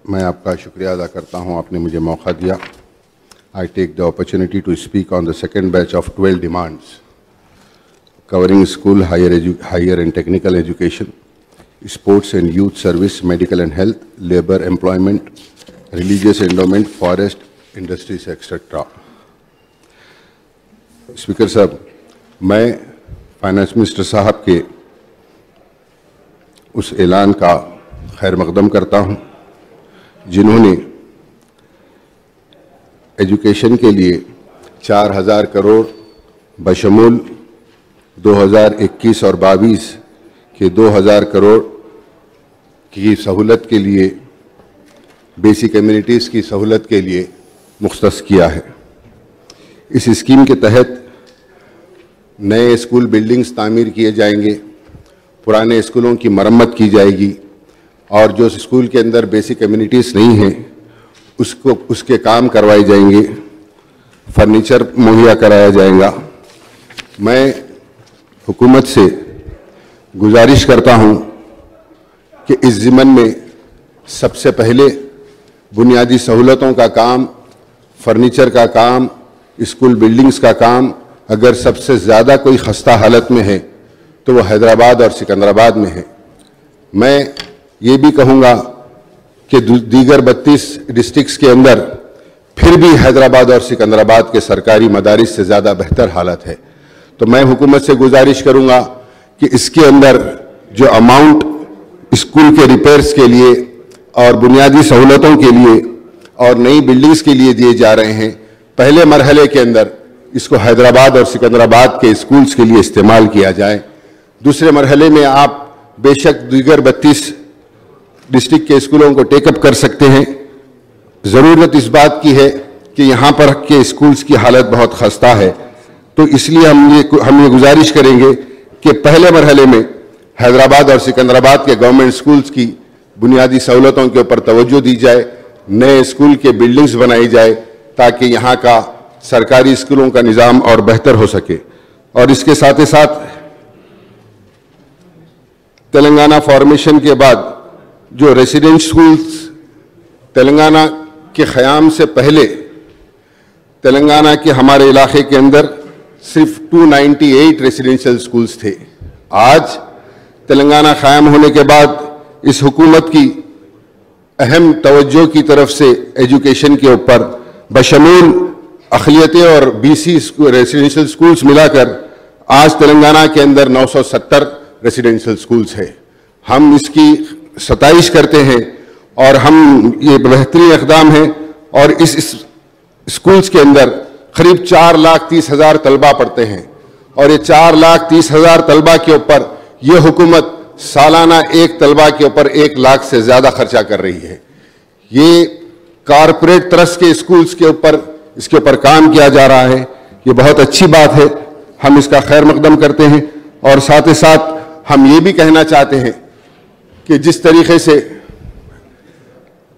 मैं आपका शुक्रिया अदा करता हूं, आपने मुझे मौका दिया। I take the opportunity to speak on the second batch of 12 demands covering school, higher and technical education, sports and youth service, medical and health, labor, employment, religious endowment, forest, industries, etc. Speaker साहब, मैं finance minister साहब के उस ऐलान का खैर मकदम करता हूं जिन्होंने एजुकेशन के लिए 4000 करोड़ बशमूल 2021 और 22 के 2000 करोड़ की सहूलत के लिए, बेसिक कम्युनिटीज़ की सहूलत के लिए मुख्तस किया है। इस स्कीम के तहत नए स्कूल बिल्डिंग्स तामीर किए जाएंगे, पुराने स्कूलों की मरम्मत की जाएगी और जो स्कूल के अंदर बेसिक कम्युनिटीज़ नहीं हैं उसके काम करवाए जाएंगे, फर्नीचर मुहैया कराया जाएगा। मैं हुकूमत से गुजारिश करता हूं कि इस ज़िम्मन में सबसे पहले बुनियादी सहूलतों का काम, फर्नीचर का काम, स्कूल बिल्डिंग्स का काम अगर सबसे ज़्यादा कोई खस्ता हालत में है तो वो हैदराबाद और सिकंदराबाद में है। मैं ये भी कहूँगा कि दीगर 32 डिस्ट्रिक्ट्स के अंदर फिर भी हैदराबाद और सिकंदराबाद के सरकारी मदारिस से ज़्यादा बेहतर हालत है। तो मैं हुकूमत से गुजारिश करूँगा कि इसके अंदर जो अमाउंट स्कूल के रिपेयर्स के लिए और बुनियादी सहूलतों के लिए और नई बिल्डिंग्स के लिए दिए जा रहे हैं, पहले मरहले के अंदर इसको हैदराबाद और सिकंदराबाद के स्कूल्स के लिए इस्तेमाल किया जाए। दूसरे मरहले में आप बेशक दीगर 32 डिस्ट्रिक्ट के स्कूलों को टेकअप कर सकते हैं। ज़रूरत इस बात की है कि यहाँ पर के स्कूल्स की हालत बहुत खस्ता है, तो इसलिए हम ये गुजारिश करेंगे कि पहले मरहले में हैदराबाद और सिकंदराबाद के गवर्नमेंट स्कूल्स की बुनियादी सहूलतों के ऊपर तवज्जो दी जाए, नए स्कूल के बिल्डिंग्स बनाई जाए ताकि यहाँ का सरकारी स्कूलों का निज़ाम और बेहतर हो सके। और इसके साथ ही साथ तेलंगाना फॉर्मेशन के बाद जो रेसिडेंट स्कूल्स तेलंगाना के क़याम से पहले तेलंगाना के हमारे इलाके के अंदर सिर्फ 298 रेसिडेंशियल स्कूल्स थे। आज तेलंगाना क़याम होने के बाद इस हुकूमत की अहम तवज्जो की तरफ से एजुकेशन के ऊपर बशमूल अक़लियतें और BC रेसिडेंशियल स्कूल्स मिलाकर आज तेलंगाना के अंदर 970 रेसिडेंशियल स्कूल्स है। हम इसकी सताइश करते हैं और हम ये बेहतरीन इक़दाम है। और इस स्कूल्स के अंदर करीब 4,30,000 तलबा पढ़ते हैं और ये 4,30,000 तलबा के ऊपर ये हुकूमत सालाना एक तलबा के ऊपर 1 लाख से ज़्यादा खर्चा कर रही है। ये कारपोरेट ट्रस्ट के स्कूल्स के ऊपर इसके ऊपर काम किया जा रहा है, ये बहुत अच्छी बात है, हम इसका खैर मकदम करते हैं। और साथ ही साथ हम ये भी कहना चाहते हैं कि जिस तरीके से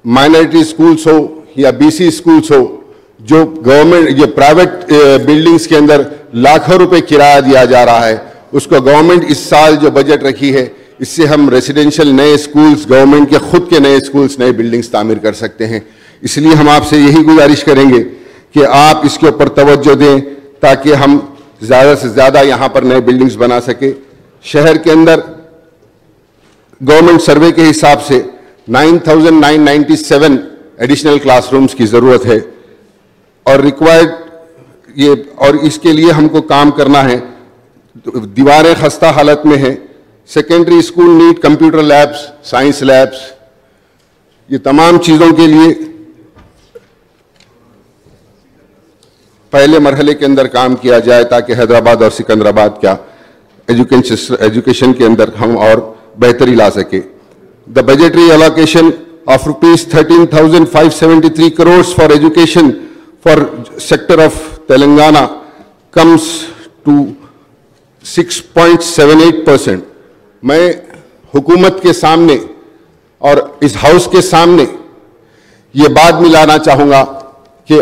माइनॉरिटी स्कूल्स हो या BC स्कूल्स हो, जो गवर्नमेंट ये प्राइवेट बिल्डिंग्स के अंदर लाखों रुपए किराया दिया जा रहा है, उसको गवर्नमेंट इस साल जो बजट रखी है इससे हम रेसिडेंशियल नए स्कूल्स, गवर्नमेंट के खुद के नए स्कूल्स, नए बिल्डिंग्स तामीर कर सकते हैं। इसलिए हम आपसे यही गुजारिश करेंगे कि आप इसके ऊपर तवज्जो दें ताकि हम ज़्यादा से ज़्यादा यहाँ पर नए बिल्डिंग्स बना सके। शहर के अंदर गवर्नमेंट सर्वे के हिसाब से 9,997 एडिशनल क्लासरूम्स की ज़रूरत है और रिक्वायर्ड ये, और इसके लिए हमको काम करना है। दीवारें खस्ता हालत में हैं, secondary school need computer labs, science labs, ये तमाम चीज़ों के लिए पहले मरहले के अंदर काम किया जाए ताकि हैदराबाद और सिकंदराबाद का एजुकेशन के अंदर हम और बेहतरी ला सके। The budgetary allocation of ₹13,573 crores for education for sector of Telangana comes to 6.78%। मैं हुकूमत के सामने और इस हाउस के सामने ये बात मिलाना चाहूँगा कि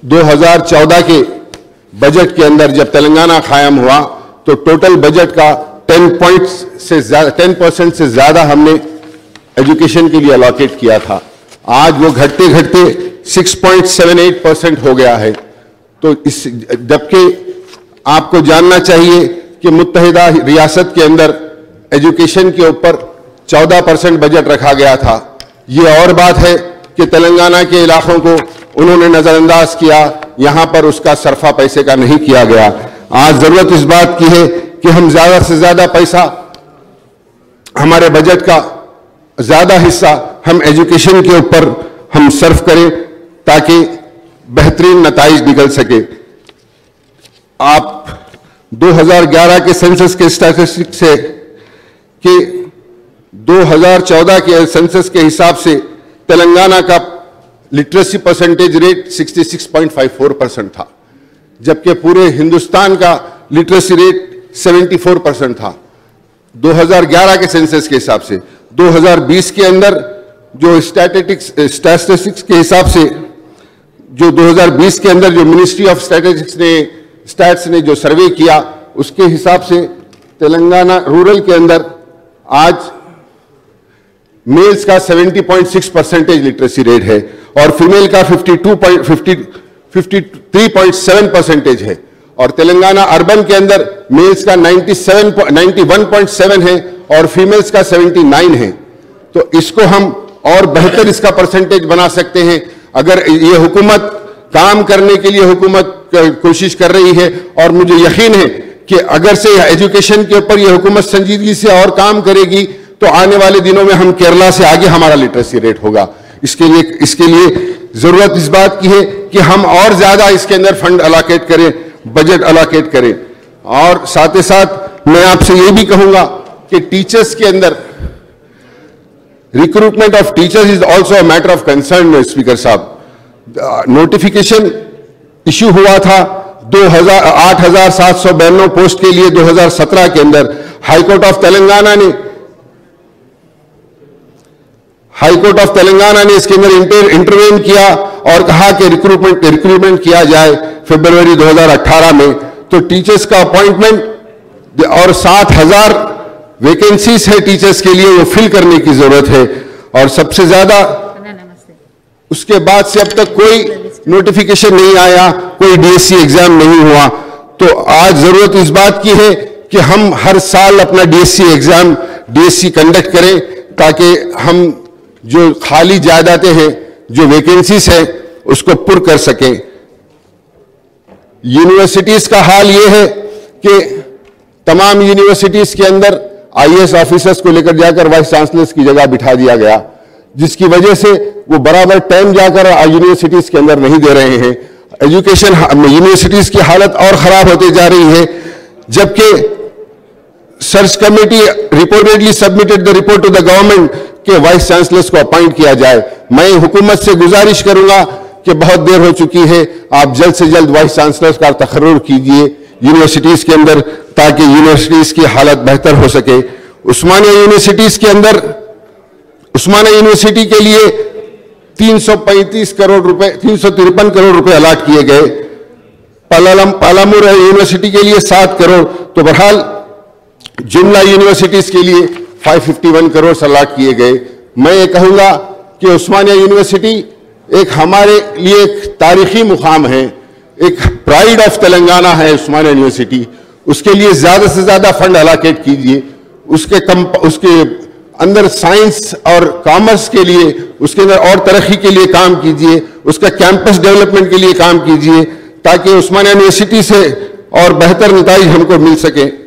2014 के बजट के अंदर जब तेलंगाना कायम हुआ तो टोटल बजट का 10% से ज़्यादा हमने एजुकेशन के लिए अलॉकेट किया था। आज वो घटते घटते 6.78% हो गया है। तो इस जबकि आपको जानना चाहिए कि मुत्तहिदा रियासत के अंदर एजुकेशन के ऊपर 14% बजट रखा गया था। ये और बात है कि तेलंगाना के इलाकों को उन्होंने नजरअंदाज किया, यहां पर उसका सरफा पैसे का नहीं किया गया। आज जरूरत इस बात की है कि हम ज्यादा से ज्यादा पैसा, हमारे बजट का ज्यादा हिस्सा हम एजुकेशन के ऊपर हम सर्व करें ताकि बेहतरीन नताइज निकल सके। आप 2011 के सेंसस के स्टैटिस्टिक्स से कि 2014 के सेंसस के हिसाब से तेलंगाना का लिटरेसी परसेंटेज रेट 66.54% था, जबकि पूरे हिंदुस्तान का लिटरेसी रेट 74% था 2011 के सेंसस के हिसाब से। 2020 के अंदर जो स्टैटिस्टिक्स के हिसाब से जो 2020 के अंदर जो मिनिस्ट्री ऑफ स्टैट्स ने जो सर्वे किया, उसके हिसाब से तेलंगाना रूरल के अंदर आज मेल्स का 70.6% लिटरेसी रेट है और फीमेल का 53.7% है। और तेलंगाना अर्बन के अंदर मेल्स का 91.7 है और फीमेल्स का 79 है। तो इसको हम और बेहतर इसका परसेंटेज बना सकते हैं अगर ये हुकूमत काम करने के लिए हुकूमत कोशिश कर रही है। और मुझे यकीन है कि अगर से एजुकेशन के ऊपर ये हुकूमत संजीदगी से और काम करेगी तो आने वाले दिनों में हम केरला से आगे हमारा लिटरेसी रेट होगा। इसके लिए जरूरत इस बात की है कि हम और ज्यादा इसके अंदर फंड अलोकेट करें, बजट अलोकेट करें। और साथ ही साथ मैं आपसे ये भी कहूंगा कि टीचर्स के अंदर recruitment of teachers is also a matter of concern. Speaker साहब, नोटिफिकेशन इश्यू हुआ था 8,792 पोस्ट के लिए 2017 के अंदर। हाईकोर्ट ऑफ तेलंगाना ने इसके अंदर इंटरवेन किया और कहा कि रिक्रूटमेंट किया जाए फरवरी 2018 में। तो टीचर्स का अपॉइंटमेंट और 7,000 वैकेंसीज है टीचर्स के लिए, वो फिल करने की जरूरत है। और सबसे ज्यादा उसके बाद से अब तक कोई नोटिफिकेशन नहीं आया, कोई डीएससी एग्जाम नहीं हुआ। तो आज जरूरत इस बात की है कि हम हर साल अपना डीएससी कंडक्ट करें ताकि हम जो खाली जायदादें हैं, जो वैकेंसीज है, उसको पुर कर सकें। यूनिवर्सिटीज का हाल यह है कि तमाम यूनिवर्सिटीज के अंदर आईएएस ऑफिसर्स को लेकर जाकर वाइस चांसलर्स की जगह बिठा दिया गया, जिसकी वजह से वो बराबर टाइम जाकर यूनिवर्सिटीज के अंदर नहीं दे रहे हैं। एजुकेशन यूनिवर्सिटीज की हालत और खराब होती जा रही है। जबकि search committee reportedly submitted the report to the government के वाइस चांसलर्स को अपॉइंट किया जाए। मैं हुकूमत से गुजारिश करूंगा कि बहुत देर हो चुकी है, आप जल्द से जल्द वाइस चांसलर्स का तकर्रुर कीजिए यूनिवर्सिटीज के अंदर ताकि यूनिवर्सिटीज की हालत बेहतर हो सके। उस्मानिया यूनिवर्सिटी के लिए 353 करोड़ रुपए अलॉट किए गए। पालामुर यूनिवर्सिटी के लिए 7 करोड़। तो बहरहाल जुमला यूनिवर्सिटीज के लिए 551 करोड़ अलॉट किए गए। मैं ये कहूंगा कि उस्मानिया यूनिवर्सिटी एक हमारे लिए एक तारीखी मुकाम है, एक प्राइड ऑफ तेलंगाना है उस्मानिया यूनिवर्सिटी। उसके लिए ज्यादा से ज्यादा फंड अलोकेट कीजिए। उसके अंदर साइंस और कॉमर्स के लिए, उसके अंदर और तरक्की के लिए काम कीजिए, उसका कैंपस डेवलपमेंट के लिए काम कीजिए ताकि उस्मानिया यूनिवर्सिटी से और बेहतर नताइज हमको मिल सके।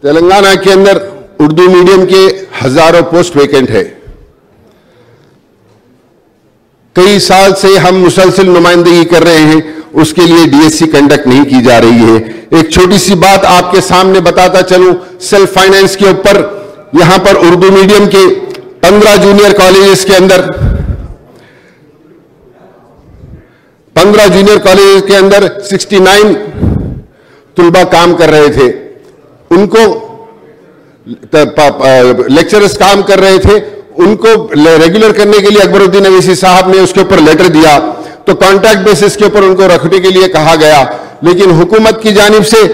तेलंगाना के अंदर उर्दू मीडियम के हजारों पोस्ट वैकेंट है। कई साल से हम मुसलसल नुमाइंदगी कर रहे हैं, उसके लिए डीएससी कंडक्ट नहीं की जा रही है। एक छोटी सी बात आपके सामने बताता चलूं, सेल्फ फाइनेंस के ऊपर यहां पर उर्दू मीडियम के 15 जूनियर कॉलेजेस के अंदर 69 तुलबा काम कर रहे थे। उनको लेक्चरर्स काम कर रहे थे, उनको रेगुलर करने के लिए अकबरुद्दीन अवैसी साहब ने उसके ऊपर लेटर दिया। तो कॉन्ट्रैक्ट बेसिस के ऊपर उनको रखने के लिए कहा गया, लेकिन हुकूमत की जानिब से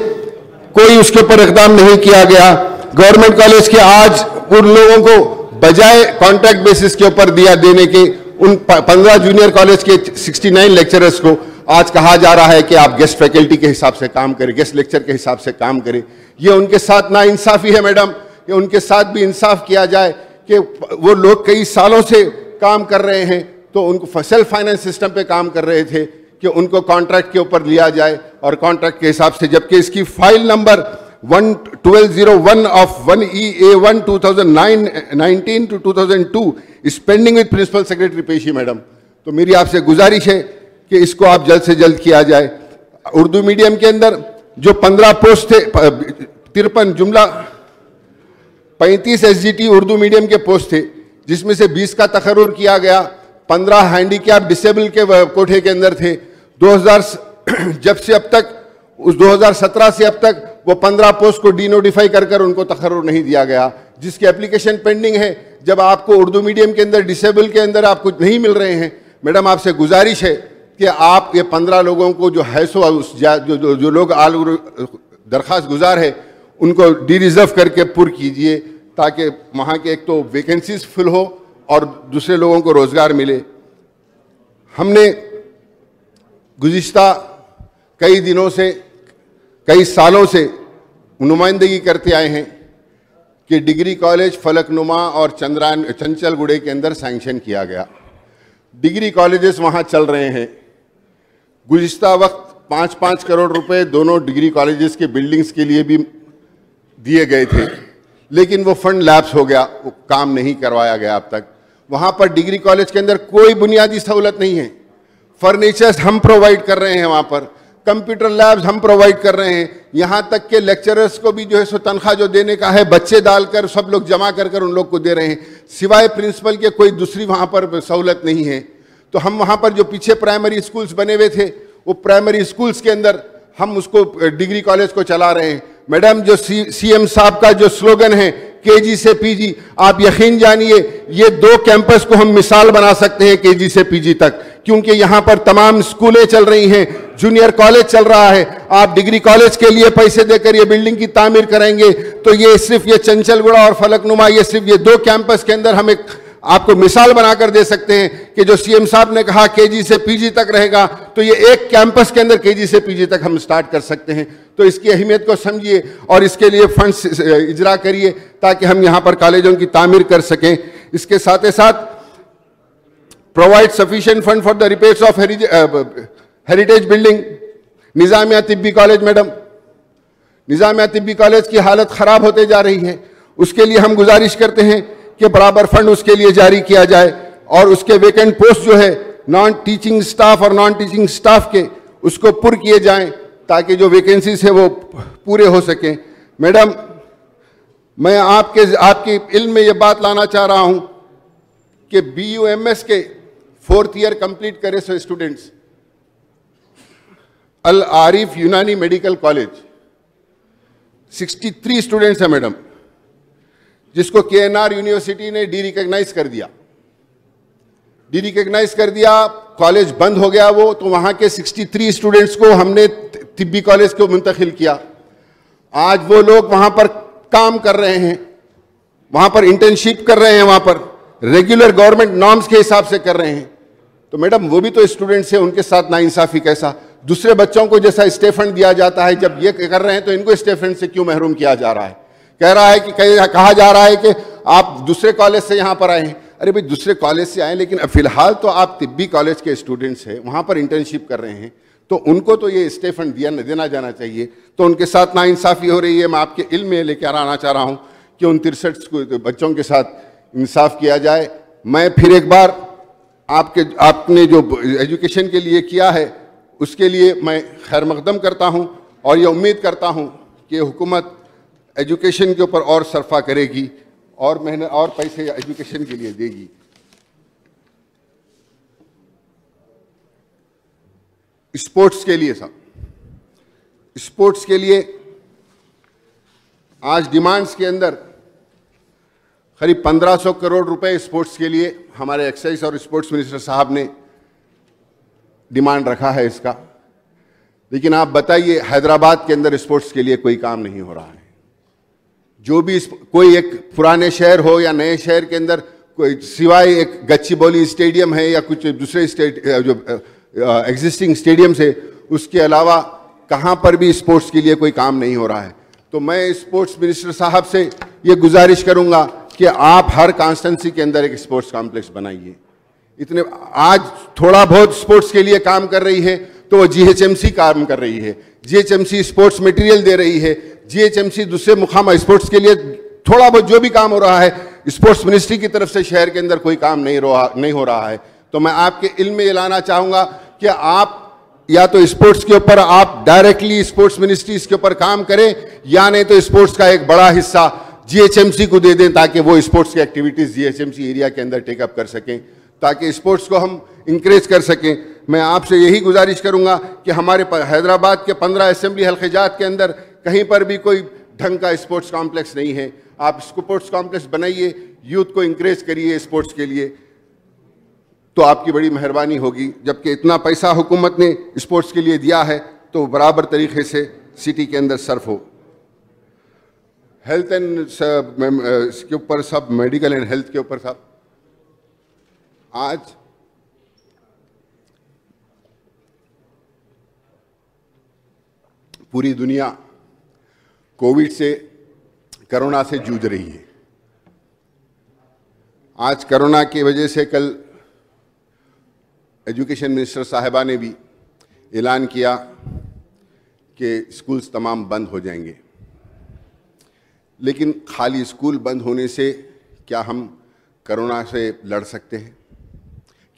कोई उसके ऊपर इक़दाम नहीं किया गया। गवर्नमेंट कॉलेज के आज उन लोगों को बजाय कॉन्ट्रैक्ट बेसिस के ऊपर देने के उन 15 जूनियर कॉलेज के 69 लेक्चरर्स को आज कहा जा रहा है कि आप गेस्ट फैकल्टी के हिसाब से काम करें, गेस्ट लेक्चर के हिसाब से काम करें। ये उनके साथ नाइंसाफी है मैडम। ये उनके साथ भी इंसाफ किया जाए कि वो लोग कई सालों से काम कर रहे हैं, तो उनको सेल्फ फाइनेंस सिस्टम पे काम कर रहे थे कि उनको कॉन्ट्रैक्ट के ऊपर लिया जाए और कॉन्ट्रैक्ट के हिसाब से, जबकि इसकी file number 1201 of 1EA1 2019 to 2002 is pending with principal secretary पेशी मैडम। तो मेरी आपसे गुजारिश है कि इसको आप जल्द से जल्द किया जाए। उर्दू मीडियम के अंदर जो 15 पोस्ट थे, 53 जुमला 35 SGT उर्दू मीडियम के पोस्ट थे, जिसमें से 20 का तकर्रुर किया गया। 15 हैंडीकैप डिसेबल के कोठे के अंदर थे। 2000 जब से अब तक, उस 2017 से अब तक वो 15 पोस्ट को डीनोटिफाई कर उनको तकर्रुर नहीं दिया गया, जिसकी एप्लीकेशन पेंडिंग है। जब आपको उर्दू मीडियम के अंदर डिसेबल के अंदर आपको नहीं मिल रहे हैं, मैडम आपसे गुजारिश है कि आप ये 15 लोगों को जो है सो जो लोग दरख्वास्त गुजार है उनको डी रिजर्व करके पुर कीजिए, ताकि वहाँ के एक तो वैकेंसीज फिल हो और दूसरे लोगों को रोज़गार मिले। हमने गुज़िश्ता कई दिनों से, कई सालों से नुमाइंदगी करते आए हैं कि डिग्री कॉलेज फलकनुमा और चंचलगुड़े के अंदर सैंक्शन किया गया। डिग्री कॉलेजेस वहाँ चल रहे हैं। गुज़िश्ता वक्त 5-5 करोड़ रुपए दोनों डिग्री कॉलेजेस के बिल्डिंग्स के लिए भी दिए गए थे, लेकिन वो फंड लैप्स हो गया, वो काम नहीं करवाया गया अब तक। वहाँ पर डिग्री कॉलेज के अंदर कोई बुनियादी सहूलत नहीं है। फर्नीचर्स हम प्रोवाइड कर रहे हैं, वहाँ पर कंप्यूटर लैब्स हम प्रोवाइड कर रहे हैं, यहाँ तक के लेक्चरर्स को भी जो है सो तनख्वाह जो देने का है बच्चे डालकर सब लोग जमा कर उन लोग को दे रहे हैं, सिवाय प्रिंसिपल के कोई दूसरी वहाँ पर सहूलत नहीं है। तो हम वहाँ पर जो पीछे प्राइमरी स्कूल्स बने हुए थे, वो प्राइमरी स्कूल्स के अंदर हम उसको डिग्री कॉलेज को चला रहे हैं। मैडम जो CM साहब का जो स्लोगन है KG से PG, आप यकीन जानिए ये 2 कैंपस को हम मिसाल बना सकते हैं KG से PG तक, क्योंकि यहाँ पर तमाम स्कूलें चल रही हैं, जूनियर कॉलेज चल रहा है। आप डिग्री कॉलेज के लिए पैसे देकर ये बिल्डिंग की तामीर करेंगे तो ये सिर्फ ये चंचलगुड़ा और फलकनुमा, ये सिर्फ ये 2 कैंपस के अंदर हम एक आपको मिसाल बनाकर दे सकते हैं कि जो CM साहब ने कहा KG से PG तक रहेगा, तो ये एक कैंपस के अंदर KG से PG तक हम स्टार्ट कर सकते हैं। तो इसकी अहमियत को समझिए और इसके लिए फंड्स इजरा करिए ताकि हम यहाँ पर कॉलेजों की तामीर कर सकें। इसके साथ ही साथ provide sufficient fund for the repairs of heritage building. Nizamia Tibbi College madam, Nizamia Tibbi College की हालत ख़राब होते जा रही है, उसके लिए हम गुजारिश करते हैं कि बराबर फंड उसके लिए जारी किया जाए और उसके वैकेंट पोस्ट जो है नॉन टीचिंग स्टाफ और नॉन टीचिंग स्टाफ के, उसको पुर किए जाएं ताकि जो वैकेंसीज है वो पूरे हो सकें। मैडम मैं आपके इल्म में ये बात लाना चाह रहा हूं कि BUMS के 4th ईयर कंप्लीट करे सो स्टूडेंट्स अल आरिफ यूनानी मेडिकल कॉलेज 63 स्टूडेंट्स हैं मैडम, जिसको KNR यूनिवर्सिटी ने डी रिकॉग्नाइज कर दिया। डी रिकॉग्नाइज कर दिया, कॉलेज बंद हो गया वो, तो वहां के 63 स्टूडेंट्स को हमने तिब्बी कॉलेज को मुंतकिल किया। आज वो लोग वहां पर काम कर रहे हैं, वहां पर इंटर्नशिप कर रहे हैं, वहां पर रेगुलर गवर्नमेंट नॉर्म्स के हिसाब से कर रहे हैं। तो मैडम वो भी तो स्टूडेंट्स हैं, उनके साथ नाइंसाफी कैसा? दूसरे बच्चों को जैसा स्टे फंड दिया जाता है, जब ये कर रहे हैं तो इनको स्टे फंड से क्यों महरूम किया जा रहा है? कह रहा है कि कहा जा रहा है कि आप दूसरे कॉलेज से यहाँ पर आए हैं। अरे भाई दूसरे कॉलेज से आए, लेकिन फिलहाल तो आप तिब्बी कॉलेज के स्टूडेंट्स हैं, वहाँ पर इंटर्नशिप कर रहे हैं, तो उनको तो ये स्टे फंड देना जाना चाहिए। तो उनके साथ नाइंसाफ़ी हो रही है। मैं आपके इल्म में लेकर आना चाह रहा हूँ कि उन 63 बच्चों के साथ इंसाफ किया जाए। मैं फिर एक बार आपने जो एजुकेशन के लिए किया है उसके लिए मैं खैर मकदम करता हूँ और ये उम्मीद करता हूँ कि हुकूमत एजुकेशन के ऊपर और सरफा करेगी और मेहनत और पैसे एजुकेशन के लिए देगी। स्पोर्ट्स के लिए स्पोर्ट्स के लिए आज डिमांड्स के अंदर करीब 1500 करोड़ रुपए स्पोर्ट्स के लिए हमारे एक्साइज और स्पोर्ट्स मिनिस्टर साहब ने डिमांड रखा है इसका। लेकिन आप बताइए, हैदराबाद के अंदर स्पोर्ट्स के लिए कोई काम नहीं हो रहा है। जो भी कोई एक पुराने शहर हो या नए शहर के अंदर कोई सिवाय एक गच्चीबौली स्टेडियम है या कुछ दूसरे जो एग्जिस्टिंग स्टेडियम से, उसके अलावा कहाँ पर भी स्पोर्ट्स के लिए कोई काम नहीं हो रहा है। तो मैं स्पोर्ट्स मिनिस्टर साहब से ये गुजारिश करूंगा कि आप हर कॉन्स्टिट्यूंसी के अंदर एक स्पोर्ट्स कॉम्प्लेक्स बनाइए। इतने आज थोड़ा बहुत स्पोर्ट्स के लिए काम कर रही है तो वो जीएचएमसी काम कर रही है, जीएचएमसी स्पोर्ट्स मटेरियल दे रही है, जीएचएमसी दूसरे मुकाम स्पोर्ट्स के लिए थोड़ा बहुत जो भी काम हो रहा है, स्पोर्ट्स मिनिस्ट्री की तरफ से शहर के अंदर कोई काम नहीं हो रहा है। तो मैं आपके इल्म में ये लाना चाहूँगा कि आप या तो स्पोर्ट्स के ऊपर आप डायरेक्टली स्पोर्ट्स मिनिस्ट्री इसके ऊपर काम करें, या नहीं तो स्पोर्ट्स का एक बड़ा हिस्सा जीएचएमसी को दे दें ताकि वो स्पोर्ट्स की एक्टिविटीज़ जीएचएमसी एरिया के अंदर टेकअप कर सकें, ताकि स्पोर्ट्स को हम इंकरेज कर सकें। मैं आपसे यही गुजारिश करूंगा कि हमारे हैदराबाद के 15 असेंबली हल्क़ाजात के अंदर कहीं पर भी कोई ढंग का स्पोर्ट्स कॉम्प्लेक्स नहीं है। आप स्पोर्ट्स कॉम्प्लेक्स बनाइए, यूथ को इंकरेज करिए स्पोर्ट्स के लिए, तो आपकी बड़ी मेहरबानी होगी। जबकि इतना पैसा हुकूमत ने स्पोर्ट्स के लिए दिया है तो बराबर तरीके से सिटी के अंदर सर्फ हो। हेल्थ एंड इसके ऊपर सब, मेडिकल एंड हेल्थ के ऊपर सब, आज पूरी दुनिया कोविड से, कोरोना से जूझ रही है। आज कोरोना की वजह से कल एजुकेशन मिनिस्टर साहिबा ने भी ऐलान किया कि स्कूल्स तमाम बंद हो जाएंगे। लेकिन खाली स्कूल बंद होने से क्या हम कोरोना से लड़ सकते हैं?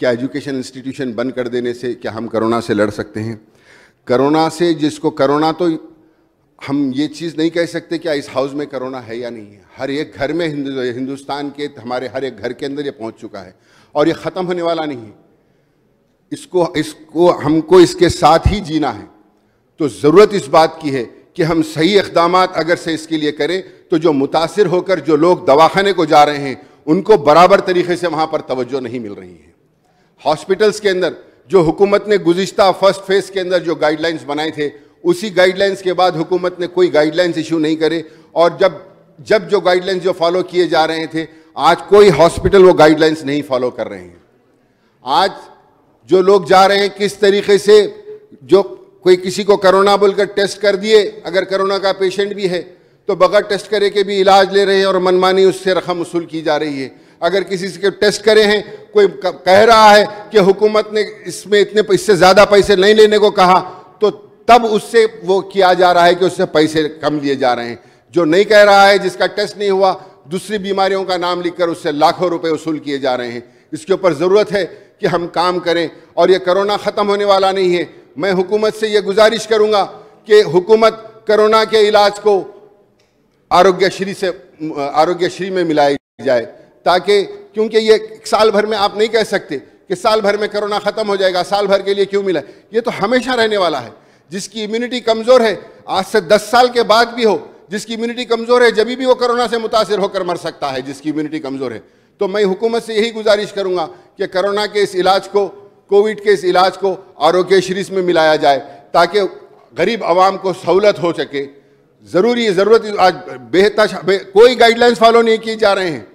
क्या एजुकेशन इंस्टीट्यूशन बंद कर देने से क्या हम कोरोना से लड़ सकते हैं? कोरोना से, जिसको कोरोना, तो हम ये चीज़ नहीं कह सकते क्या इस हाउस में कोरोना है या नहीं है। हर एक घर में, हिंदुस्तान के हमारे हर एक घर के अंदर ये पहुंच चुका है और ये ख़त्म होने वाला नहीं है। इसको हमको इसके साथ ही जीना है। तो ज़रूरत इस बात की है कि हम सही इक़दामात अगर से इसके लिए करें तो जो मुतासिर होकर जो लोग दवाखाने को जा रहे हैं उनको बराबर तरीके से वहाँ पर तवज्जो नहीं मिल रही है। हॉस्पिटल्स के अंदर जो हुकूमत ने गुज़िश्ता फर्स्ट फेज़ के अंदर जो गाइडलाइंस बनाए थे, उसी गाइडलाइंस के बाद हुकूमत ने कोई गाइडलाइंस इशू नहीं करे, और जब जो गाइडलाइंस जो फॉलो किए जा रहे थे, आज कोई हॉस्पिटल वो गाइडलाइंस नहीं फॉलो कर रहे हैं। आज जो लोग जा रहे हैं किस तरीके से, जो कोई किसी को कोरोना बोलकर टेस्ट कर दिए, अगर कोरोना का पेशेंट भी है तो बगैर टेस्ट करे के भी इलाज ले रहे हैं और मनमानी उससे रकम वसूल की जा रही है। अगर किसी से टेस्ट करे हैं, कोई कह रहा है कि हुकूमत ने इससे ज़्यादा पैसे नहीं लेने को कहा, तो तब उससे वो किया जा रहा है कि उससे पैसे कम लिए जा रहे हैं। जो नहीं कह रहा है, जिसका टेस्ट नहीं हुआ, दूसरी बीमारियों का नाम लिखकर उससे लाखों रुपए वसूल किए जा रहे हैं। इसके ऊपर ज़रूरत है कि हम काम करें, और ये कोरोना ख़त्म होने वाला नहीं है। मैं हुकूमत से ये गुजारिश करूँगा कि हुकूमत कोरोना के इलाज को आरोग्यश्री में मिलाई जाए, ताकि, क्योंकि ये साल भर में आप नहीं कह सकते कि साल भर में कोरोना ख़त्म हो जाएगा, साल भर के लिए क्यों मिला। ये तो हमेशा रहने वाला है। जिसकी इम्यूनिटी कमज़ोर है, आज से 10 साल के बाद भी हो, जिसकी इम्यूनिटी कमज़ोर है, जब भी वो कोरोना से मुतासिर होकर मर सकता है, जिसकी इम्यूनिटी कमज़ोर है। तो मैं हुकूमत से यही गुजारिश करूँगा कि कोरोना के इस इलाज को, कोविड के इस इलाज को आरोग्यश्री में मिलाया जाए, ताकि गरीब आवाम को सहूलत हो सके। ज़रूरत आज कोई गाइडलाइंस फॉलो नहीं किए जा रहे हैं।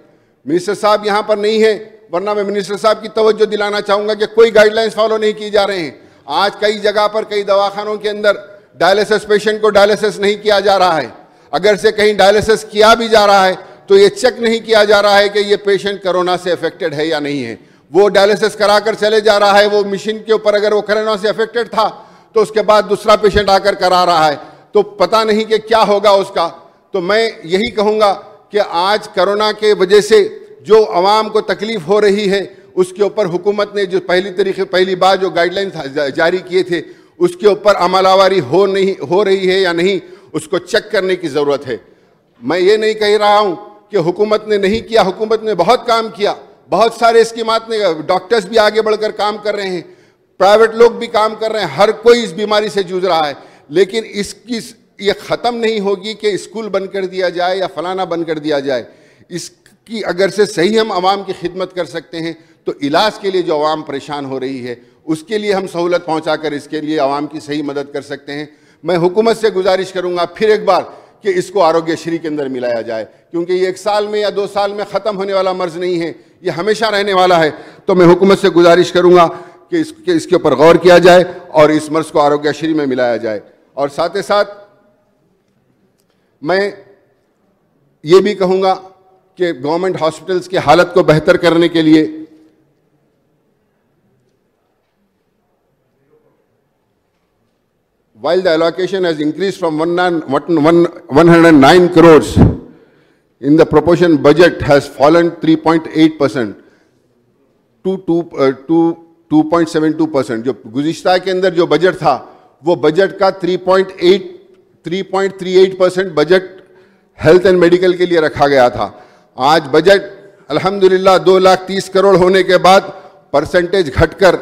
मिनिस्टर साहब यहाँ पर नहीं है, वरना मैं मिनिस्टर साहब की तवज्जो दिलाना चाहूँगा कि कोई गाइडलाइंस फॉलो नहीं किए जा रहे हैं। आज कई जगह पर, कई दवाखानों के अंदर डायलिसिस पेशेंट को डायलिसिस नहीं किया जा रहा है। अगर से कहीं डायलिसिस किया भी जा रहा है तो ये चेक नहीं किया जा रहा है कि ये पेशेंट कोरोना से अफेक्टेड है या नहीं है। वो डायलिसिस कराकर चले जा रहा है, वो मशीन के ऊपर अगर वो कोरोना से अफेक्टेड था तो उसके बाद दूसरा पेशेंट आकर करा रहा है, तो पता नहीं कि क्या होगा उसका। तो मैं यही कहूँगा कि आज कोरोना के वजह से जो आवाम को तकलीफ हो रही है, उसके ऊपर हुकूमत ने जो पहली बार जो गाइडलाइंस जारी किए थे, उसके ऊपर अमलावरी हो रही है या नहीं, उसको चेक करने की ज़रूरत है। मैं ये नहीं कह रहा हूँ कि हुकूमत ने नहीं किया, हुकूमत ने बहुत काम किया, बहुत सारे स्कीमात ने, डॉक्टर्स भी आगे बढ़कर काम कर रहे हैं, प्राइवेट लोग भी काम कर रहे हैं, हर कोई इस बीमारी से जूझ रहा है। लेकिन ये ख़त्म नहीं होगी कि स्कूल बंद कर दिया जाए या फलाना बंद कर दिया जाए। इसकी अगर से सही हम आवाम की खिदमत कर सकते हैं तो इलाज के लिए जो आवाम परेशान हो रही है उसके लिए हम सहूलत पहुंचाकर इसके लिए आवाम की सही मदद कर सकते हैं। मैं हुकूमत से गुजारिश करूंगा फिर एक बार कि इसको आरोग्यश्री के अंदर मिलाया जाए, क्योंकि ये 1 साल में या 2 साल में ख़त्म होने वाला मर्ज नहीं है, ये हमेशा रहने वाला है। तो मैं हुकूमत से गुजारिश करूंगा कि इसके ऊपर गौर किया जाए और इस मर्ज को आरोग्यश्री में मिलाया जाए। और साथ ही साथ मैं ये भी कहूंगा कि गवर्नमेंट हॉस्पिटल्स की हालत को बेहतर करने के लिए while the allocation has increased from 109 crores in the proportion budget has fallen 3.8% to 2.72%। जो गुज़िश्ता के अंदर जो बजट था वो बजट का 3.38% बजट हेल्थ एंड मेडिकल के लिए रखा गया था। आज बजट अल्हम्दुलिल्लाह 2,30,00,000 करोड़ होने के बाद परसेंटेज घटकर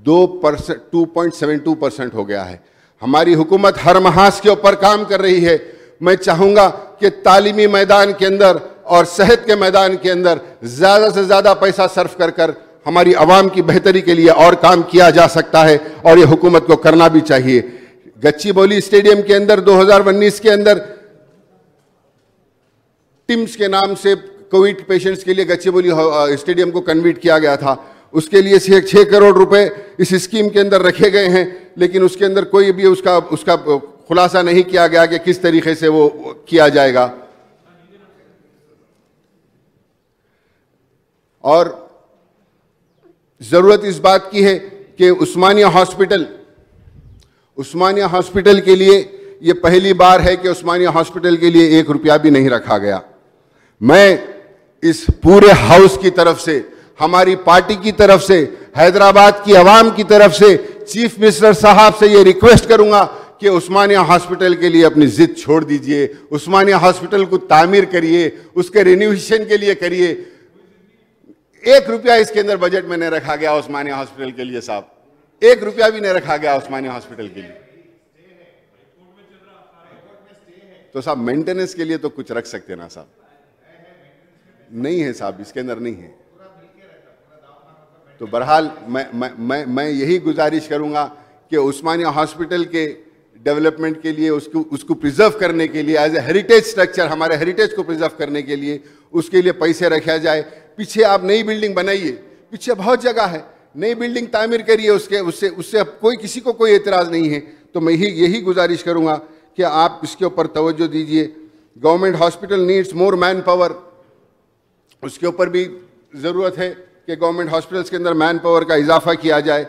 2.72% हो गया है। हमारी हुकूमत हर महाज के ऊपर काम कर रही है। मैं चाहूंगा कि तालीमी मैदान के अंदर और सेहत के मैदान के अंदर ज़्यादा से ज़्यादा पैसा सर्फ कर हमारी आवाम की बेहतरी के लिए और काम किया जा सकता है और ये हुकूमत को करना भी चाहिए। गच्चीबौली स्टेडियम के अंदर 2019 के अंदर टिम्स के नाम से कोविड पेशेंट्स के लिए गच्चीबौली स्टेडियम को कन्वर्ट किया गया था। उसके लिए 6 करोड़ रुपए इस स्कीम के अंदर रखे गए हैं, लेकिन उसके अंदर कोई भी उसका खुलासा नहीं किया गया कि किस तरीके से वो किया जाएगा। और जरूरत इस बात की है कि उस्मानिया हॉस्पिटल के लिए ये पहली बार है कि उस्मानिया हॉस्पिटल के लिए 1 रुपया भी नहीं रखा गया। मैं इस पूरे हाउस की तरफ से, हमारी पार्टी की तरफ से, हैदराबाद की आवाम की तरफ से चीफ मिनिस्टर साहब से ये रिक्वेस्ट करूंगा कि उस्मानिया हॉस्पिटल के लिए अपनी जिद छोड़ दीजिए, उस्मानिया हॉस्पिटल को तामीर करिए, उसके रिन्यूएशन के लिए करिए। 1 रुपया इसके अंदर बजट में नहीं रखा गया उस्मानिया हॉस्पिटल के लिए साहब, 1 रुपया भी नहीं रखा गया उस्मानिया हॉस्पिटल के लिए। तो साहब मेंटेनेंस के लिए तो कुछ रख सकते ना साहब? नहीं है साहब, इसके अंदर नहीं है। तो बहरहाल मैं यही गुजारिश करूंगा कि उस्मानिया हॉस्पिटल के डेवलपमेंट के लिए, उसको प्रिजर्व करने के लिए, एज ए हेरिटेज स्ट्रक्चर, हमारे हेरिटेज को प्रिजर्व करने के लिए उसके लिए पैसे रखा जाए। पीछे आप नई बिल्डिंग बनाइए, पीछे बहुत जगह है, नई बिल्डिंग तामीर करिए, उससे कोई किसी को कोई एतराज़ नहीं है। तो मैं यही गुजारिश करूंगा कि आप इसके ऊपर तवज्जो दीजिए। Government hospital needs more man power, उसके ऊपर भी ज़रूरत है कि गवर्नमेंट हॉस्पिटल्स के अंदर मैन पावर का इजाफा किया जाए।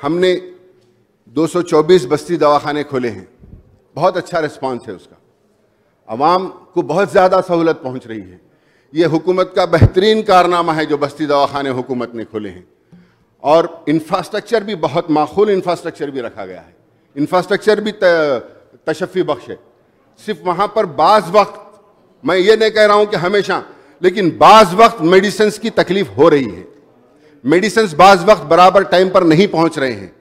हमने 224 बस्ती दवाखाने खोले हैं, बहुत अच्छा रिस्पांस है उसका, आवाम को बहुत ज़्यादा सहूलत पहुंच रही है। ये हुकूमत का बेहतरीन कारनामा है जो बस्ती दवाखाने हुकूमत ने खोले हैं। और इंफ्रास्ट्रक्चर भी बहुत माकूल इंफ्रास्ट्रक्चर भी रखा गया है, इंफ्रास्ट्रक्चर भी तशफ़ी बख्श है। सिर्फ वहाँ पर बाज़ वक्त, मैं ये नहीं कह रहा हूँ कि हमेशा, लेकिन बाज़ वक्त मेडिसिन्स की तकलीफ हो रही है, मेडिसिन्स बाज़ वक्त बराबर टाइम पर नहीं पहुँच रहे हैं।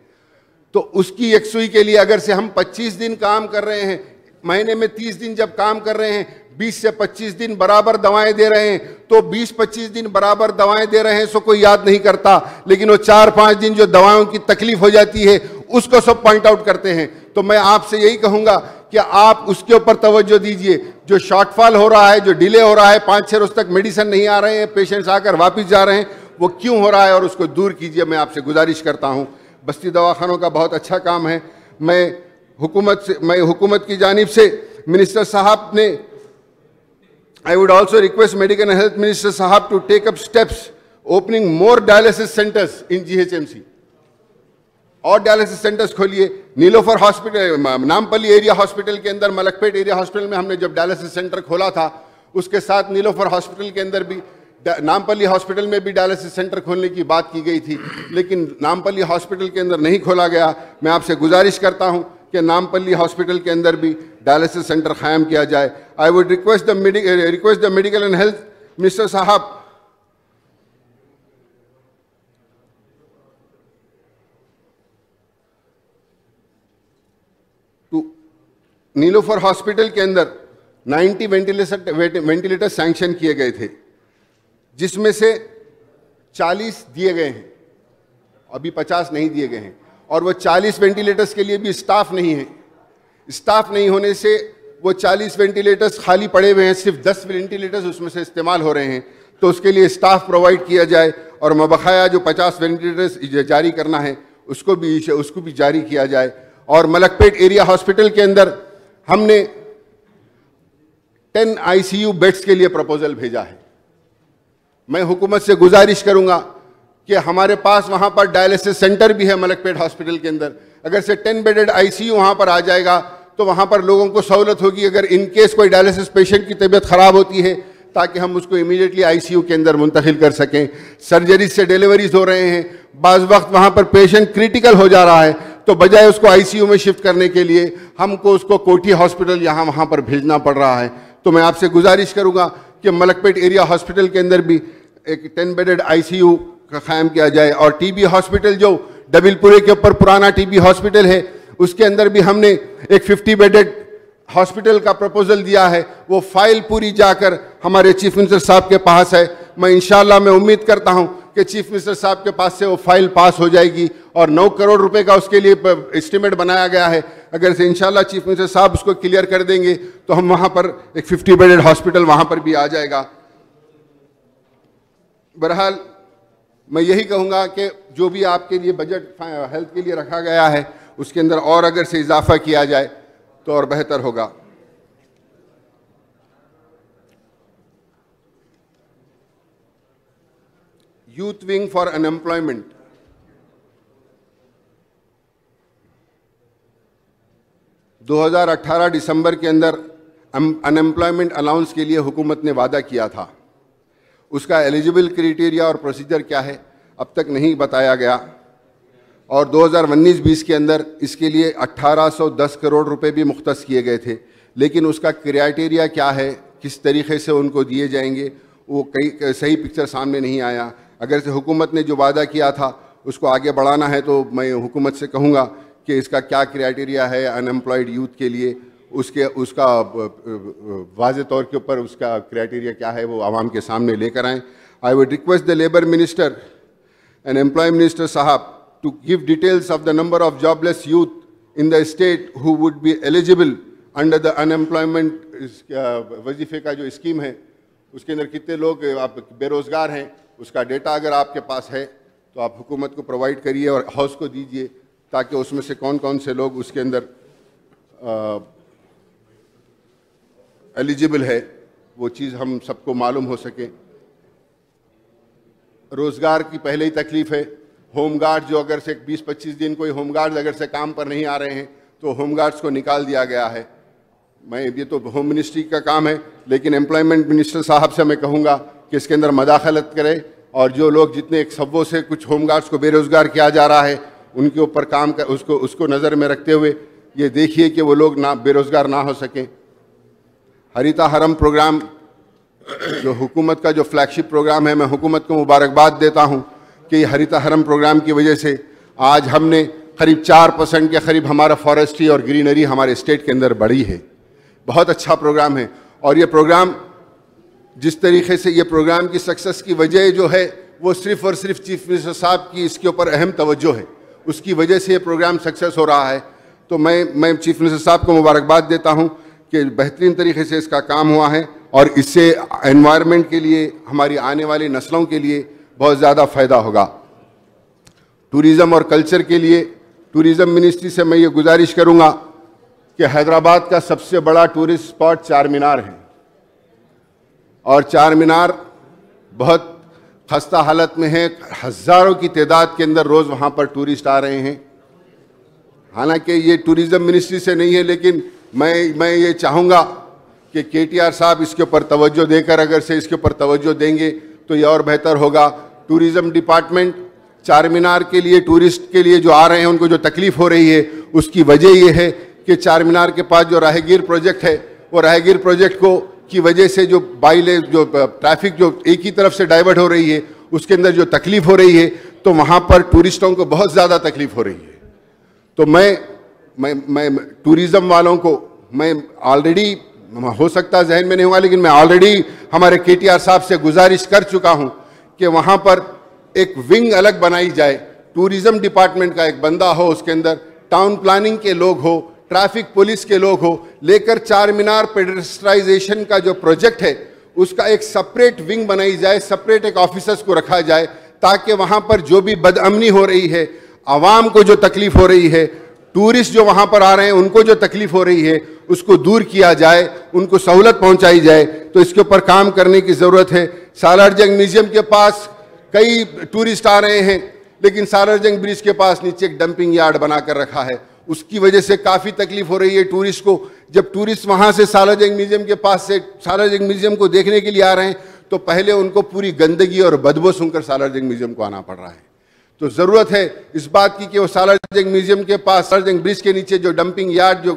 तो उसकी यकसुई के लिए अगर से हम 25 दिन काम कर रहे हैं, महीने में 30 दिन जब काम कर रहे हैं, 20 से 25 दिन बराबर दवाएं दे रहे हैं, तो 20-25 दिन बराबर दवाएं दे रहे हैं सो कोई याद नहीं करता, लेकिन वो 4-5 दिन जो दवाओं की तकलीफ हो जाती है उसको सब पॉइंट आउट करते हैं। तो मैं आपसे यही कहूंगा कि आप उसके ऊपर तवज्जो दीजिए। जो शॉर्टफॉल हो रहा है, जो डिले हो रहा है, 5-6 रोज तक मेडिसिन नहीं आ रहे हैं, पेशेंट्स आकर वापस जा रहे हैं, वो क्यों हो रहा है और उसको दूर कीजिए। मैं आपसे गुजारिश करता हूँ। बस्ती दवाखानों का बहुत अच्छा काम है। मैं हुकूमत की जानिब से मिनिस्टर साहब ने, I would also request Medical and Health Minister Sahab to take up steps opening more dialysis centers in GHMC. और डायलिसिस सेंटर्स खोलिए। Niloufer hospital, Nampally area hospital के अंदर, मलकपेट एरिया हॉस्पिटल में हमने जब डायलिसिस सेंटर खोला था, उसके साथ नीलोफर हॉस्पिटल के अंदर भी, नामपल्ली हॉस्पिटल में भी डायलिसिस सेंटर खोलने की बात की गई थी, लेकिन नामपल्ली हॉस्पिटल के अंदर नहीं खोला गया। मैं आपसे गुजारिश करता हूं कि नामपल्ली हॉस्पिटल के अंदर भी डायलिसिस सेंटर कायम किया जाए। I would request the medical and health minister साहब नीलोफर हॉस्पिटल के अंदर 90 वेंटिलेटर सैंक्शन किए गए थे। जिसमें से 40 दिए गए हैं, अभी 50 नहीं दिए गए हैं, और वो 40 वेंटिलेटर्स के लिए भी स्टाफ नहीं है। स्टाफ नहीं होने से वो 40 वेंटिलेटर्स खाली पड़े हुए हैं, सिर्फ 10 वेंटिलेटर्स उसमें से इस्तेमाल हो रहे हैं। तो उसके लिए स्टाफ प्रोवाइड किया जाए और मबकाया जो 50 वेंटिलेटर्स जारी करना है उसको भी जारी किया जाए। और मलकपेट एरिया हॉस्पिटल के अंदर हमने 10 ICU बेड्स के लिए प्रपोजल भेजा है। मैं हुकूमत से गुजारिश करूंगा कि हमारे पास वहां पर डायलिसिस सेंटर भी है मलकपेट हॉस्पिटल के अंदर, अगर से 10 बेडेड ICU वहां पर आ जाएगा तो वहां पर लोगों को सहूलत होगी। अगर इन केस कोई डायलिसिस पेशेंट की तबीयत खराब होती है ताकि हम उसको इमीडिएटली ICU के अंदर मुंतकिल कर सकें। सर्जरी से डिलीवरीज हो रहे हैं, बाज़ वक्त वहाँ पर पेशेंट क्रिटिकल हो जा रहा है, तो बजाय उसको ICU में शिफ्ट करने के लिए हमको उसको कोठी हॉस्पिटल वहाँ पर भेजना पड़ रहा है। तो मैं आपसे गुजारिश करूँगा कि मलकपेट एरिया हॉस्पिटल के अंदर भी एक 10 बेडेड ICU का क़ायम किया जाए। और TB हॉस्पिटल जो डबिलपुरे के ऊपर पुराना TB हॉस्पिटल है, उसके अंदर भी हमने एक 50 बेडेड हॉस्पिटल का प्रपोजल दिया है। वो फाइल पूरी जाकर हमारे चीफ मिनिस्टर साहब के पास है। मैं इंशाल्लाह मैं उम्मीद करता हूं कि चीफ मिनिस्टर साहब के पास से वो फाइल पास हो जाएगी और 9 करोड़ रुपए का उसके लिए एस्टिमेट बनाया गया है। अगर से इंशाल्लाह चीफ मिनिस्टर साहब उसको क्लियर कर देंगे तो हम वहां पर एक 50 बेडेड हॉस्पिटल वहां पर भी आ जाएगा। बहरहाल मैं यही कहूँगा कि जो भी आपके लिए बजट हेल्थ के लिए रखा गया है उसके अंदर और अगर से इजाफा किया जाए तो और बेहतर होगा। यूथ विंग फॉर अनएम्प्लॉयमेंट, दिसंबर के अंदर अनएम्प्लॉयमेंट अलाउंस के लिए हुकूमत ने वादा किया था। उसका एलिजिबल क्राइटेरिया और प्रोसीजर क्या है अब तक नहीं बताया गया। और 2019-20 के अंदर इसके लिए 1810 करोड़ रुपए भी मुख्तस किए गए थे, लेकिन उसका क्राइटेरिया क्या है, किस तरीके से उनको दिए जाएंगे, वो कई सही पिक्चर सामने नहीं आया। अगर से हुकूमत ने जो वादा किया था उसको आगे बढ़ाना है तो मैं हुकूमत से कहूँगा कि इसका क्या क्राइटेरिया है अनएम्प्लॉयड यूथ के लिए, उसका वाज़े तौर के ऊपर उसका क्राइटेरिया क्या है वो आवाम के सामने लेकर आएँ। I would request the labour minister and employment minister साहब to give details of the number of jobless youth in the state who would be eligible under the unemployment वजीफे का जो स्कीम है उसके अंदर कितने लोग आप बेरोज़गार हैं, उसका डेटा अगर आपके पास है तो आप हुकूमत को प्रोवाइड करिए और हाउस को दीजिए ताकि उसमें से कौन कौन से लोग उसके अंदर एलिजिबल है वो चीज़ हम सबको मालूम हो सके। रोज़गार की पहले ही तकलीफ़ है। होमगार्ड जो अगर से 20-25 दिन कोई होमगार्ड अगर से काम पर नहीं आ रहे हैं तो होमगार्ड्स को निकाल दिया गया है। ये तो होम मिनिस्ट्री का काम है, लेकिन एम्प्लॉयमेंट मिनिस्टर साहब से मैं कहूँगा कि इसके अंदर मदाखलत करें और जो लोग जितने एक सब्बों से कुछ होमगार्ड्स को बेरोज़गार किया जा रहा है उनके ऊपर काम कर उसको नज़र में रखते हुए ये देखिए कि वो लोग ना बेरोज़गार ना हो सकें। हरिता हरम प्रोग्राम जो हुकूमत का जो फ्लैगशिप प्रोग्राम है, मैं हुकूमत को मुबारकबाद देता हूँ कि हरिता हरम प्रोग्राम की वजह से आज हमने करीब 4% के करीब हमारा फॉरेस्ट्री और ग्रीनरी हमारे स्टेट के अंदर बढ़ी है। बहुत अच्छा प्रोग्राम है और ये प्रोग्राम जिस तरीके से ये प्रोग्राम की सक्सेस की वजह जो है वो सिर्फ़ और सिर्फ चीफ मिनिस्टर साहब की इसके ऊपर अहम तवज्जो है, उसकी वजह से ये प्रोग्राम सक्सेस हो रहा है। तो मैं चीफ मिनिस्टर साहब को मुबारकबाद देता हूँ कि बेहतरीन तरीके से इसका काम हुआ है और इससे एनवायरनमेंट के लिए, हमारी आने वाली नस्लों के लिए बहुत ज़्यादा फ़ायदा होगा। टूरिज़म और कल्चर के लिए टूरिज़म मिनिस्ट्री से मैं ये गुजारिश करूँगा कि हैदराबाद का सबसे बड़ा टूरिस्ट स्पॉट चार मीनार है और चार मीनार बहुत खस्ता हालत में है। हज़ारों की तादाद के अंदर रोज़ वहाँ पर टूरिस्ट आ रहे हैं। हालांकि ये टूरिज़म मिनिस्ट्री से नहीं है, लेकिन मैं ये चाहूँगा कि KTR साहब इसके ऊपर तवज्जो देकर अगर से इसके ऊपर तवज्जो देंगे तो ये और बेहतर होगा। टूरिज़म डिपार्टमेंट चार मीनार के लिए, टूरिस्ट के लिए जो आ रहे हैं उनको जो तकलीफ़ हो रही है उसकी वजह ये है कि चार मीनार के पास जो राहगीर प्रोजेक्ट है वो राहगीर प्रोजेक्ट को की वजह से जो जो ट्रैफिक जो एक ही तरफ से डाइवर्ट हो रही है उसके अंदर जो तकलीफ़ हो रही है तो वहाँ पर टूरिस्टों को बहुत ज़्यादा तकलीफ़ हो रही है। तो मैं टूरिज़म वालों को मैं ऑलरेडी हो सकता है जहन में नहीं हुआ, लेकिन मैं ऑलरेडी हमारे केटीआर साहब से गुजारिश कर चुका हूं कि वहां पर एक विंग अलग बनाई जाए, टूरिज्म डिपार्टमेंट का एक बंदा हो, उसके अंदर टाउन प्लानिंग के लोग हो, ट्रैफिक पुलिस के लोग हो, लेकर चार मीनार पेडेस्ट्राइजेशन का जो प्रोजेक्ट है उसका एक सेपरेट विंग बनाई जाए, सेपरेट एक ऑफिसर्स को रखा जाए, ताकि वहां पर जो भी बदअमनी हो रही है, आवाम को जो तकलीफ हो रही है, टूरिस्ट जो वहां पर आ रहे हैं उनको जो तकलीफ हो रही है उसको दूर किया जाए, उनको सहूलत पहुंचाई जाए। तो इसके ऊपर काम करने की ज़रूरत है। सालार जंग म्यूजियम के पास कई टूरिस्ट आ रहे हैं, लेकिन सालार जंग ब्रिज के पास नीचे एक डंपिंग यार्ड बनाकर रखा है, उसकी वजह से काफ़ी तकलीफ हो रही है टूरिस्ट को। जब टूरिस्ट वहाँ से सालार जंग म्यूजियम के पास से सालार जंग म्यूजियम को देखने के लिए आ रहे हैं तो पहले उनको पूरी गंदगी और बदबू सुनकर सालार जंग म्यूजियम को आना पड़ रहा है। तो ज़रूरत है इस बात की कि वो सालार जंग म्यूजियम के पास सालार जंग ब्रिज के नीचे जो डंपिंग यार्ड, जो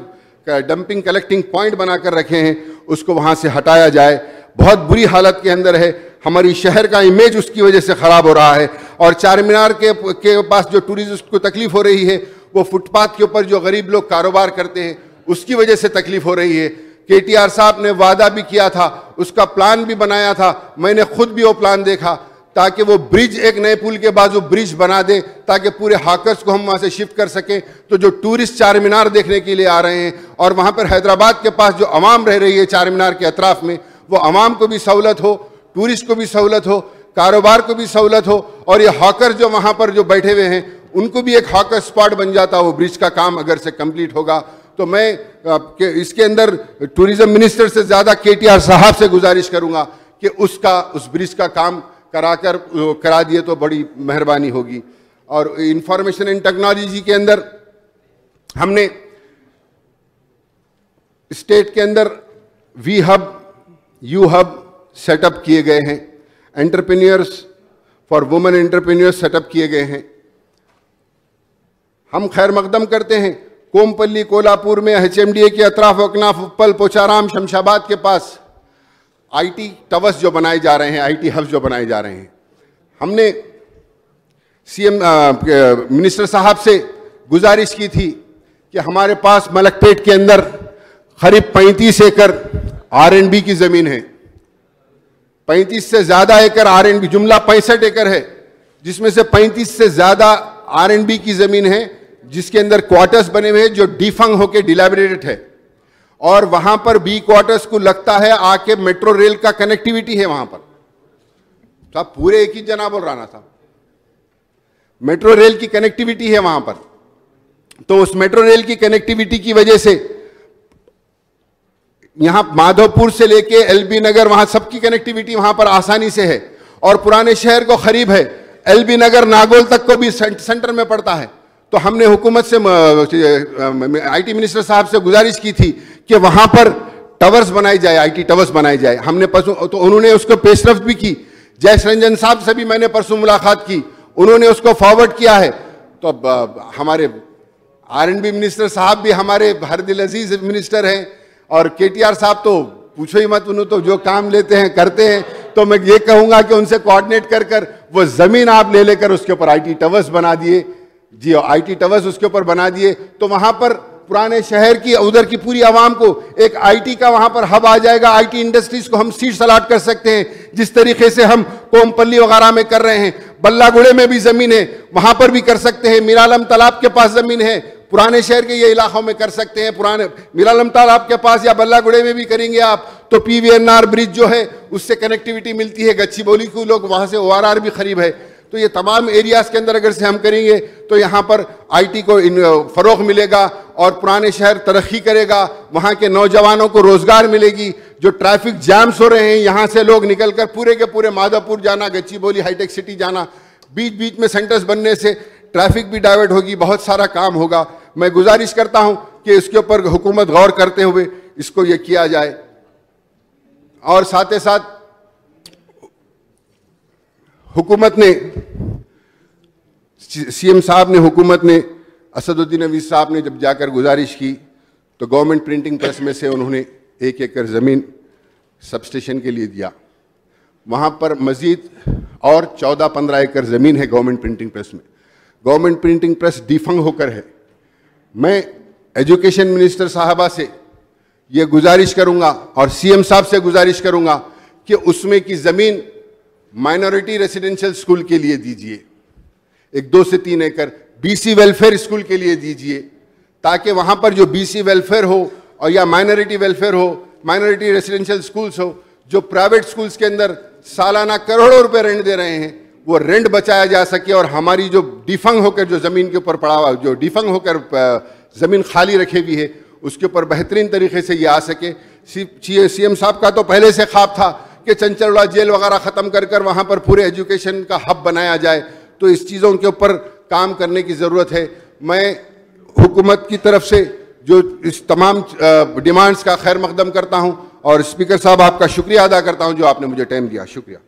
डंपिंग कलेक्टिंग पॉइंट बनाकर रखे हैं, उसको वहाँ से हटाया जाए। बहुत बुरी हालत के अंदर है, हमारी शहर का इमेज उसकी वजह से ख़राब हो रहा है। और चार मीनार के पास जो टूरिस्ट को तकलीफ हो रही है, वो फुटपाथ के ऊपर जो गरीब लोग कारोबार करते हैं उसकी वजह से तकलीफ हो रही है। केटीआर साहब ने वादा भी किया था, उसका प्लान भी बनाया था, मैंने खुद भी वो प्लान देखा, ताकि वो ब्रिज एक नए पुल के बाजू ब्रिज बना दे ताकि पूरे हाकर्स को हम वहाँ से शिफ्ट कर सकें। तो जो टूरिस्ट चार मीनार देखने के लिए आ रहे हैं और वहाँ पर हैदराबाद के पास जो आवाम रह रही है चार मीनार के अतराफ में, वो आवाम को भी सहूलत हो, टूरिस्ट को भी सहूलत हो, कारोबार को भी सहूलत हो, और ये हॉकर जो वहाँ पर जो बैठे हुए हैं उनको भी एक हॉकर स्पॉट बन जाता। वो ब्रिज का काम अगर से कंप्लीट होगा तो मैं इसके अंदर टूरिज्म मिनिस्टर से ज़्यादा केटीआर साहब से गुजारिश करूँगा कि उस ब्रिज का काम करा दिए तो बड़ी मेहरबानी होगी। और इंफॉर्मेशन एंड टेक्नोलॉजी के अंदर हमने स्टेट के अंदर we hub, U hub setup किए गए हैं, entrepreneurs for women entrepreneurs setup किए गए हैं। हम खैर मकदम करते हैं कोमपल्ली कोल्हापुर में HMDA के अतराफ अकनाफ उप्पल पोचाराम शमशाबाद के पास IT टवर्स जो बनाए जा रहे हैं, IT हब्स जो बनाए जा रहे हैं। हमने CM मिनिस्टर साहब से गुजारिश की थी कि हमारे पास मलकपेट के अंदर करीब 35 एकड़ R&B की ज़मीन है, 35 से ज़्यादा एकड़ R&B, जुमला 65 एकड़ है, जिसमें से 35 से ज़्यादा R&B की ज़मीन है, जिसके अंदर क्वार्टर्स बने हुए हैं जो डिफंग होके डिलैबिरेटेड है। और वहां पर बी क्वार्टर्स को लगता है आके मेट्रो रेल का कनेक्टिविटी है वहां पर। साहब पूरे एक ही जना बोल रहा था, मेट्रो रेल की कनेक्टिविटी है वहां पर। तो उस मेट्रो रेल की कनेक्टिविटी की वजह से यहां माधवपुर से लेके LB नगर, वहां सबकी कनेक्टिविटी वहां पर आसानी से है और पुराने शहर को करीब है। LB नगर नागोल तक को भी सेंटर में पड़ता है। तो हमने हुकूमत से IT मिनिस्टर साहब से गुजारिश की थी कि वहां पर टवर्स बनाई जाए, IT टवर्स बनाई जाए। हमने परसों तो उन्होंने उसको पेशरफ्त भी की। जयेश रंजन साहब से भी मैंने परसों मुलाकात की, उन्होंने उसको फॉरवर्ड किया है। तो अब हमारे R&B मिनिस्टर साहब भी हमारे हरदिल अजीज मिनिस्टर हैं और केटीआर साहब तो पूछो ही मत, उन्होंने तो जो काम लेते हैं करते हैं। तो मैं ये कहूँगा कि उनसे कोऑर्डिनेट कर वो ज़मीन आप ले लेकर उसके ऊपर IT टवर्स बना दिए जी, IT टवर्स उसके ऊपर बना दिए। तो वहाँ पर पुराने शहर की उधर की पूरी आवाम को एक IT का वहाँ पर हब आ जाएगा। IT इंडस्ट्रीज को हम सीट्स अलाट कर सकते हैं, जिस तरीके से हम कोमपल्ली वगैरह में कर रहे हैं। बल्लागुड़े में भी ज़मीन है, वहाँ पर भी कर सकते हैं। मीरालम तालाब के पास ज़मीन है, पुराने शहर के ये इलाकों में कर सकते हैं। पुराने मीरालम तालाब के पास या बल्लागुड़े में भी करेंगे आप तो PVNR ब्रिज जो है उससे कनेक्टिविटी मिलती है। गच्चीबौली को लोग वहाँ से ORR भी करीब है। तो ये तमाम एरियाज़ के अंदर अगर से हम करेंगे तो यहाँ पर IT को फ़रोग़ मिलेगा और पुराने शहर तरक्की करेगा, वहाँ के नौजवानों को रोज़गार मिलेगी। जो ट्रैफिक जैम्स हो रहे हैं, यहाँ से लोग निकलकर पूरे के पूरे माधवपुर जाना, गच्चीबौली हाईटेक सिटी जाना, बीच बीच में सेंटर्स बनने से ट्रैफिक भी डाइवर्ट होगी, बहुत सारा काम होगा। मैं गुजारिश करता हूँ कि इसके ऊपर हुकूमत गौर करते हुए इसको ये किया जाए। और साथ ही साथ हुकूमत ने, CM साहब ने, हुकूमत ने, असदुद्दीन अवीज़ साहब ने जब जाकर गुजारिश की तो गवर्नमेंट प्रिंटिंग प्रेस में से उन्होंने 1 एकड़ ज़मीन सबस्टेशन के लिए दिया। वहाँ पर मज़ीद और 14-15 एकड़ ज़मीन है गवर्नमेंट प्रिंटिंग प्रेस में। गवर्नमेंट प्रिंटिंग प्रेस डिफंग होकर है। मैं एजुकेशन मिनिस्टर साहबा से ये गुजारिश करूंगा और सीएम साहब से गुजारिश करूंगा कि उसमें की जमीन माइनॉरिटी रेसिडेंशियल स्कूल के लिए दीजिए, एक 2 से 3 एकड़ बीसी वेलफेयर स्कूल के लिए दीजिए, ताकि वहां पर जो बीसी वेलफेयर हो और या माइनॉरिटी वेलफेयर हो, माइनॉरिटी रेसिडेंशियल स्कूल्स हो, जो प्राइवेट स्कूल्स के अंदर सालाना करोड़ों रुपए रेंट दे रहे हैं, वो रेंट बचाया जा सके और हमारी जो डिफंग होकर जो जमीन के ऊपर पड़ा हुआ, जो डिफंग होकर जमीन खाली रखी हुई है, उसके ऊपर बेहतरीन तरीके से ये आ सके। सीएम साहब का तो पहले से ख्वाब था कि चंचलवाड़ा जेल वगैरह ख़त्म कर कर वहाँ पर पूरे एजुकेशन का हब बनाया जाए, तो इस चीज़ों के ऊपर काम करने की ज़रूरत है। मैं हुकूमत की तरफ से जो इस तमाम डिमांड्स का खैर मकदम करता हूँ और स्पीकर साहब आपका शुक्रिया अदा करता हूँ जो आपने मुझे टाइम दिया। शुक्रिया।